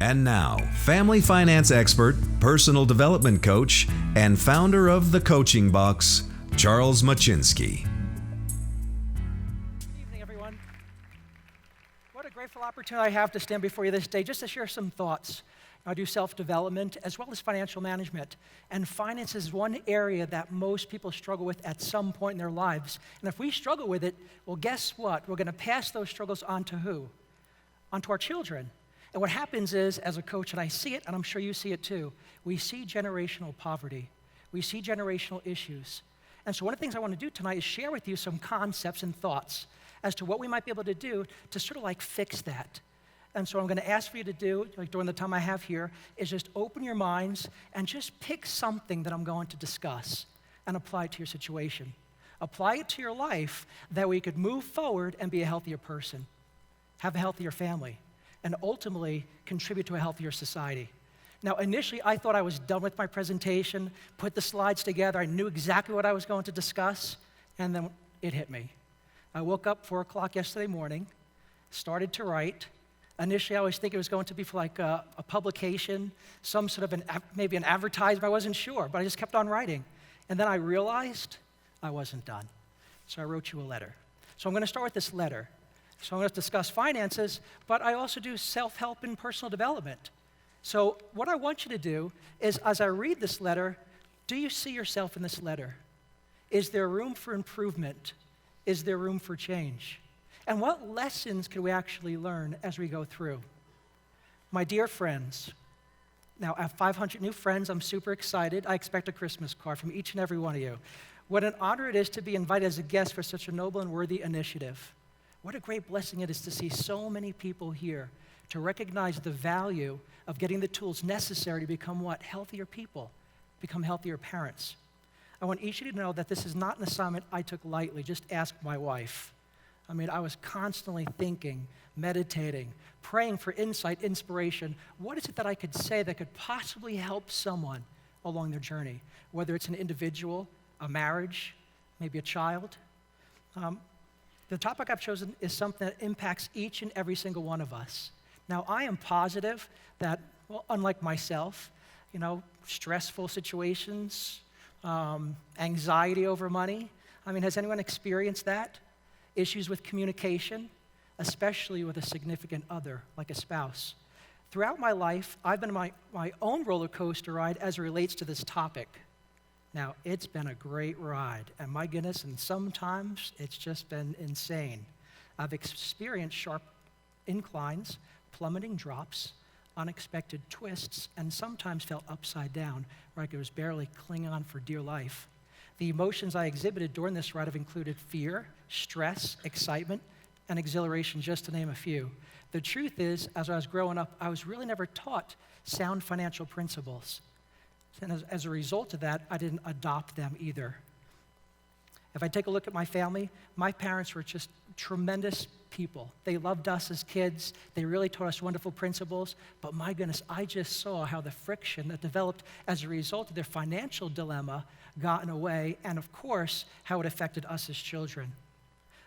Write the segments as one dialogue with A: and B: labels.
A: And now, family finance expert, personal development coach, and founder of The Coaching Box, Charles Machinski.
B: Good evening, everyone. What a grateful opportunity I have to stand before you this day just to share some thoughts. I do self-development as well as financial management. And finance is one area that most people struggle with at some point in their lives. And if we struggle with it, well, guess what? We're going to pass those struggles on to who? Onto our children. And what happens is, as a coach, and I see it, and I'm sure you see it too, we see generational poverty. We see generational issues. And so one of the things I want to do tonight is share with you some concepts and thoughts as to what we might be able to do to sort of like fix that. And so what I'm going to ask for you to do, like during the time I have here, is just open your minds and just pick something that I'm going to discuss and apply it to your situation. Apply it to your life that we could move forward and be a healthier person, have a healthier family, and ultimately contribute to a healthier society. Now, initially, I thought I was done with my presentation, put the slides together, I knew exactly what I was going to discuss, and then it hit me. I woke up 4 o'clock yesterday morning, started to write. Initially, I always think it was going to be for like a publication, some sort of maybe an advertisement, I wasn't sure, but I just kept on writing. And then I realized I wasn't done. So I wrote you a letter. So I'm going to start with this letter. So I'm going to discuss finances, but I also do self-help and personal development. So what I want you to do is, as I read this letter, do you see yourself in this letter? Is there room for improvement? Is there room for change? And what lessons can we actually learn as we go through? My dear friends, now I have 500 new friends. I'm super excited. I expect a Christmas card from each and every one of you. What an honor it is to be invited as a guest for such a noble and worthy initiative. What a great blessing it is to see so many people here to recognize the value of getting the tools necessary to become what? Healthier people, become healthier parents. I want each of you to know that this is not an assignment I took lightly. Just ask my wife. I mean, I was constantly thinking, meditating, praying for insight, inspiration. What is it that I could say that could possibly help someone along their journey? Whether it's an individual, a marriage, maybe a child. The topic I've chosen is something that impacts each and every single one of us. Now, I am positive that, well, unlike myself, stressful situations, anxiety over money. I mean, has anyone experienced that? Issues with communication, especially with a significant other, like a spouse. Throughout my life, I've been on my own roller coaster ride as it relates to this topic. Now, it's been a great ride, and my goodness, and sometimes it's just been insane. I've experienced sharp inclines, plummeting drops, unexpected twists, and sometimes felt upside down, like I was barely clinging on for dear life. The emotions I exhibited during this ride have included fear, stress, excitement, and exhilaration, just to name a few. The truth is, as I was growing up, I was really never taught sound financial principles. And as a result of that, I didn't adopt them either. If I take a look at my family, my parents were just tremendous people. They loved us as kids. They really taught us wonderful principles. But my goodness, I just saw how the friction that developed as a result of their financial dilemma got in the way, and of course, how it affected us as children.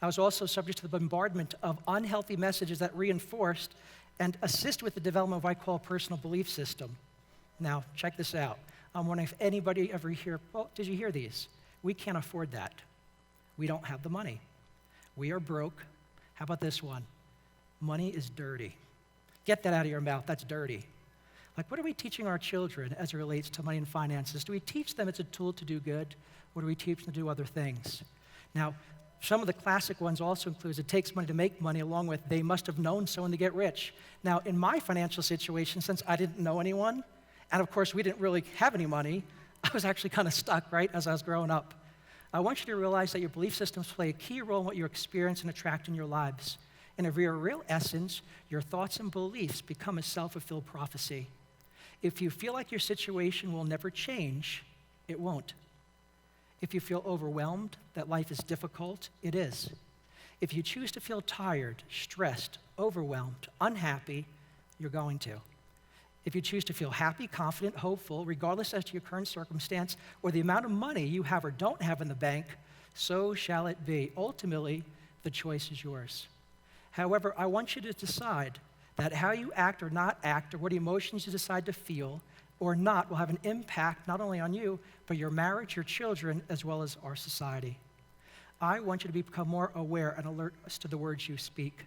B: I was also subject to the bombardment of unhealthy messages that reinforced and assist with the development of what I call a personal belief system. Now, check this out. I'm wondering if anybody ever hear, well, did you hear these? We can't afford that. We don't have the money. We are broke. How about this one? Money is dirty. Get that out of your mouth. That's dirty. Like, what are we teaching our children as it relates to money and finances? Do we teach them it's a tool to do good, or do we teach them to do other things? Now, some of the classic ones also include it takes money to make money, along with they must have known someone to get rich. Now, in my financial situation, since I didn't know anyone, and of course we didn't really have any money, I was actually kind of stuck, right, as I was growing up. I want you to realize that your belief systems play a key role in what you experience and attract in your lives. And in your real essence, your thoughts and beliefs become a self-fulfilled prophecy. If you feel like your situation will never change, it won't. If you feel overwhelmed, that life is difficult, it is. If you choose to feel tired, stressed, overwhelmed, unhappy, you're going to. If you choose to feel happy, confident, hopeful, regardless as to your current circumstance or the amount of money you have or don't have in the bank, so shall it be. Ultimately, The choice is yours. However, I want you to decide that how you act or not act, or what emotions you decide to feel or not, will have an impact not only on you, but your marriage, your children, as well as our society. I want you to become more aware and alert as to the words you speak.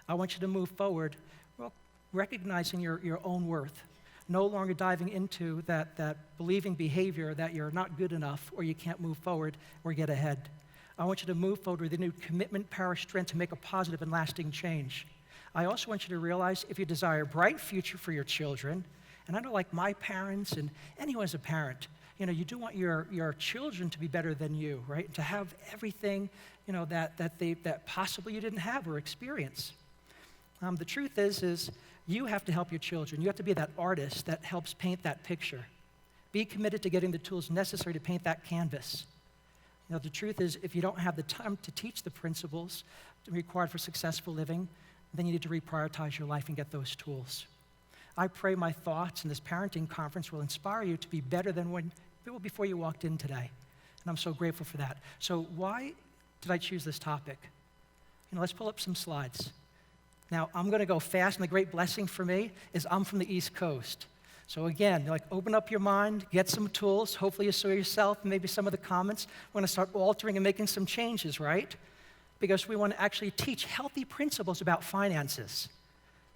B: I want you to move forward, well, recognizing your own worth, no longer diving into that believing behavior that you're not good enough or you can't move forward or get ahead. I want you to move forward with a new commitment, power, strength to make a positive and lasting change. I also want you to realize if you desire a bright future for your children, and I know like my parents and anyone as a parent, you do want your children to be better than you, right? To have everything, that possibly you didn't have or experience. The truth is you have to help your children. You have to be that artist that helps paint that picture. Be committed to getting the tools necessary to paint that canvas. The truth is, if you don't have the time to teach the principles required for successful living, then you need to reprioritize your life and get those tools. I pray my thoughts in this parenting conference will inspire you to be better than before you walked in today. And I'm so grateful for that. So why did I choose this topic? Let's pull up some slides. Now, I'm going to go fast, and the great blessing for me is I'm from the East Coast. So again, open up your mind, get some tools. Hopefully you saw yourself, maybe some of the comments. We're going to start altering and making some changes, right? Because we want to actually teach healthy principles about finances.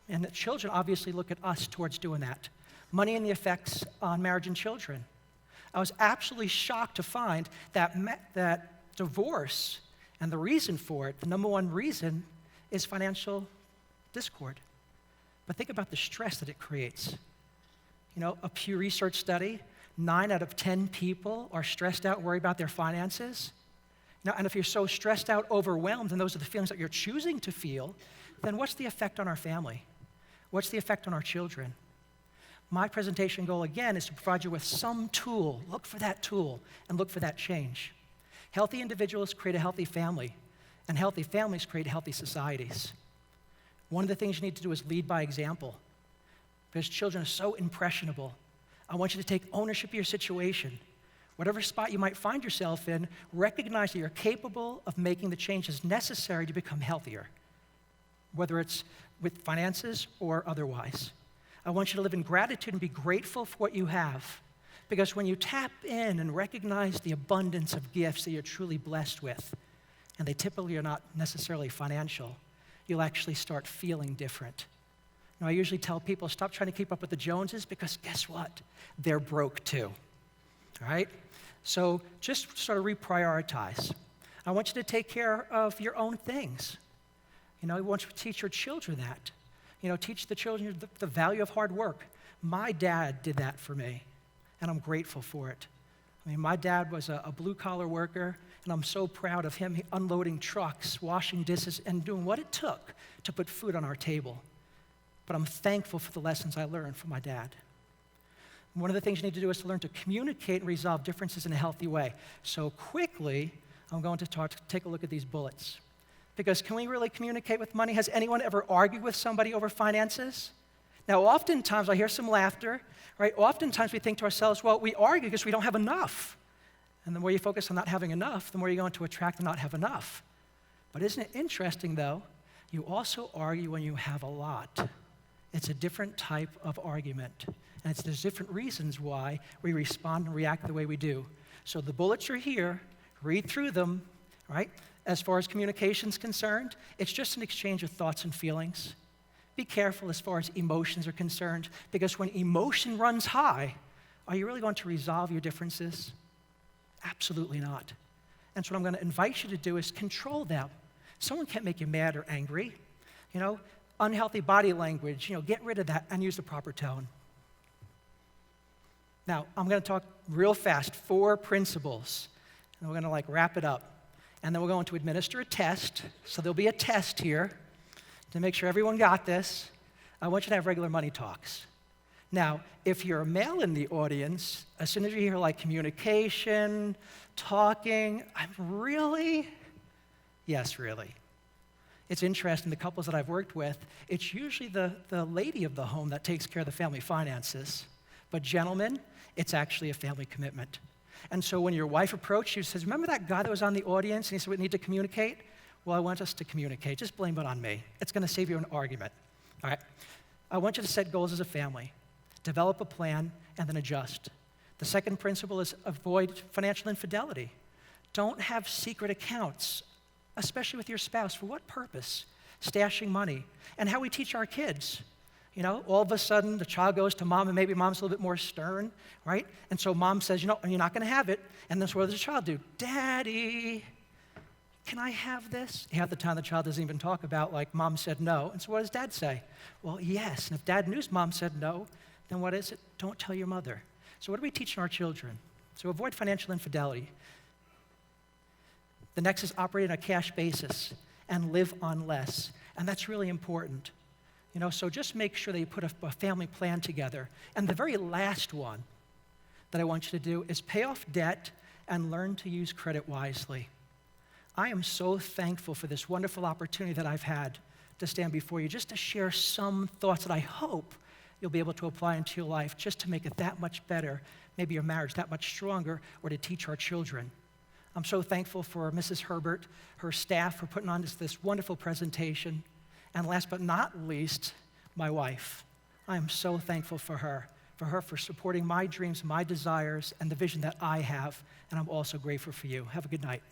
B: And the children obviously look at us towards doing that. Money and the effects on marriage and children. I was absolutely shocked to find that divorce, and the reason for it, the number one reason, is financial discord. But think about the stress that it creates. A Pew Research study, 9 out of 10 people are stressed out, worried about their finances. And if you're so stressed out, overwhelmed, and those are the feelings that you're choosing to feel, then what's the effect on our family? What's the effect on our children? My presentation goal, again, is to provide you with some tool. Look for that tool and look for that change. Healthy individuals create a healthy family, and healthy families create healthy societies. One of the things you need to do is lead by example, because children are so impressionable. I want you to take ownership of your situation. Whatever spot you might find yourself in, recognize that you're capable of making the changes necessary to become healthier, whether it's with finances or otherwise. I want you to live in gratitude and be grateful for what you have, because when you tap in and recognize the abundance of gifts that you're truly blessed with, and they typically are not necessarily financial, you'll actually start feeling different. I usually tell people, stop trying to keep up with the Joneses, because guess what? They're broke too, all right? So just sort of reprioritize. I want you to take care of your own things. I want you to teach your children that. Teach the children the value of hard work. My dad did that for me, and I'm grateful for it. My dad was a blue-collar worker, and I'm so proud of him unloading trucks, washing dishes, and doing what it took to put food on our table. But I'm thankful for the lessons I learned from my dad. One of the things you need to do is to learn to communicate and resolve differences in a healthy way. So quickly, I'm going to take a look at these bullets. Because can we really communicate with money? Has anyone ever argued with somebody over finances? Now, oftentimes, I hear some laughter, right? Oftentimes we think to ourselves, well, we argue because we don't have enough. And the more you focus on not having enough, the more you're going to attract and not have enough. But isn't it interesting, though? You also argue when you have a lot. It's a different type of argument. And there's different reasons why we respond and react the way we do. So the bullets are here. Read through them, right? As far as communication is concerned, it's just an exchange of thoughts and feelings. Be careful as far as emotions are concerned, because when emotion runs high, are you really going to resolve your differences? Absolutely not. And so what I'm going to invite you to do is control them. Someone can't make you mad or angry. Unhealthy body language, get rid of that and use the proper tone. Now, I'm going to talk real fast, 4 principles, and we're going to wrap it up. And then we're going to administer a test. So there'll be a test here to make sure everyone got this. I want you to have regular money talks. Now, if you're a male in the audience, as soon as you hear communication, talking, really? Yes, really. It's interesting, the couples that I've worked with, it's usually the lady of the home that takes care of the family finances. But gentlemen, it's actually a family commitment. And so when your wife approached you and says, remember that guy that was on the audience and he said we need to communicate? Well, I want us to communicate. Just blame it on me. It's going to save you an argument. All right? I want you to set goals as a family, develop a plan, and then adjust. The second principle is avoid financial infidelity. Don't have secret accounts, especially with your spouse. For what purpose? Stashing money. And how we teach our kids. You know, all of a sudden, the child goes to mom, and maybe mom's a little bit more stern, right? And so mom says, you know, you're not going to have it. And then what does the child do? Daddy, can I have this? Half the time, the child doesn't even talk about, like, mom said no. And so what does dad say? Well, yes. And if dad knew mom said no, then what is it? Don't tell your mother. So what are we teaching our children? So avoid financial infidelity. The next is operate on a cash basis and live on less. And that's really important. You know, so just make sure that you put a family plan together. And the very last one that I want you to do is pay off debt and learn to use credit wisely. I am so thankful for this wonderful opportunity that I've had to stand before you, just to share some thoughts that I hope you'll be able to apply into your life, just to make it that much better, maybe your marriage that much stronger, or to teach our children. I'm so thankful for Mrs. Herbert, her staff, for putting on this wonderful presentation. And last but not least, my wife. I am so thankful for her for supporting my dreams, my desires, and the vision that I have. And I'm also grateful for you. Have a good night.